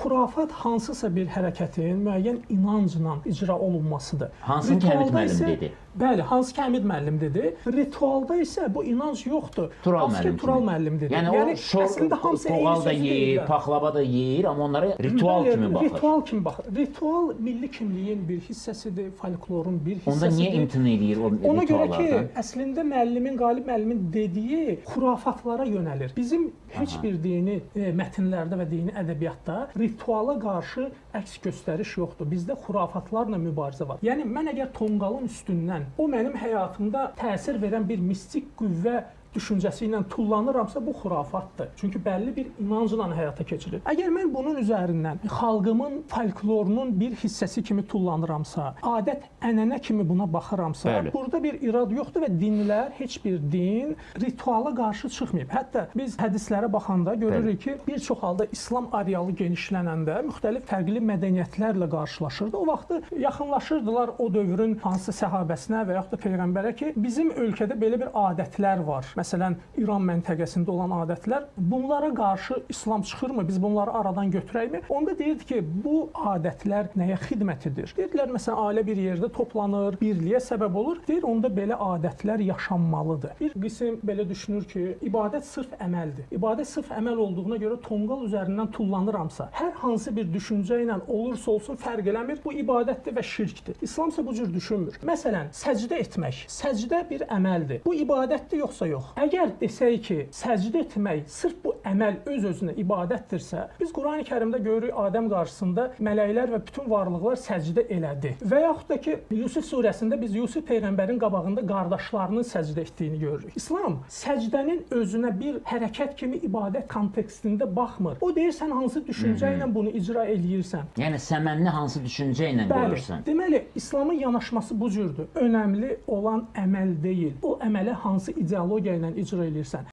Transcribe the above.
xurafat hansısa bir hərəkətin müəyyən inancla icra olunmasıdır. Hansını Kəmid müəllim dedi? Bəli, hansı Kəmid müəllim dedi. Ritualda isə bu inanc yoxdur. Tural müəllim. Tural müəllim dedi. Yəni o şor, toğal da yeyir, paxlava da yeyir, amma onlara ritual kimi baxır. Ritual kimi baxır. Ritual milli kimliyin bir hissəsidir, folklorun bir hissəsidir. Onda niyə imtina edir o rituallardan? Ona görə ki, əslində müəllimin, Qalib müəllimin dediyi xurafatlara yönəlir. Bizim heç bir dini mətnlərdə və dini ədəbiyyatda rituala qarşı əks göstəriş yoxdur. Bizdə xurafatlarla mübarizə var. Yəni mən əgər tonqalın üstündən o mənim həyatımda təsir verən bir mistik qüvvə düşüncəsi ilə tullanıramsa, bu xurafatdır. Çünki bəlli bir inancla həyata keçirir. Əgər mən bunun üzərindən xalqımın folklorunun bir hissəsi kimi tullanıramsa, adət-ənənə kimi buna baxıramsa, burada bir irad yoxdur və dinlər, heç bir din rituala qarşı çıxmayıb. Hətta biz hədislərə baxanda görürük ki, bir çox halda İslam arealı genişlənəndə müxtəlif fərqli mədəniyyətlərlə qarşılaşırdı. O vaxtı yaxınlaşırdılar o dövrün hansı səhabəsinə və yaxud da peyğəmbərə ki, bizim ölkədə belə bir adətlər var. Məsələn, İran məntəqəsində olan adətlər, bunlara qarşı İslam çıxırmı, biz bunları aradan götürəkmi? Onda deyirdi ki, bu adətlər nəyə xidmət edir? Deyirdilər, məsələn, ailə bir yerdə toplanır, birliyə səbəb olur. Deyir, onda belə adətlər yaşanmalıdır. Bir qism belə düşünür ki, ibadət sırf əməldir. İbadət sırf əməl olduğuna görə tonqal üzərindən tullanıramsa, hər hansı bir düşüncə ilə olursa olsun fərq eləmir, bu ibadətdir və şirkdir. İslam isə bu cür düşünmür. Məsələn, səcdə etmək. Səcdə bir əməldir. Bu ibadətdir yoxsa yox? Əgər desək ki, səcdə etmək sırf bu əməl öz-özünə ibadətdirsə, biz Qurani-Kərimdə görürük Adəm qarşısında mələklər və bütün varlıqlar səcdə elədi. Və yaxud da ki, Yusuf surəsində biz Yusuf peyğəmbərin qabağında qardaşlarının səcdə etdiyini görürük. İslam səcdənin özünə bir hərəkət kimi ibadət kontekstində baxmır. O deyir, sən hansı düşüncə ilə bunu icra eləyirsən. Yəni səmənli hansı düşüncə ilə qoyursan. Deməli, İslamın yanaşması bu cürdür. Önəmli olan əməl deyil. O əmələ hansı ideologiya ilə icra eləyirsən.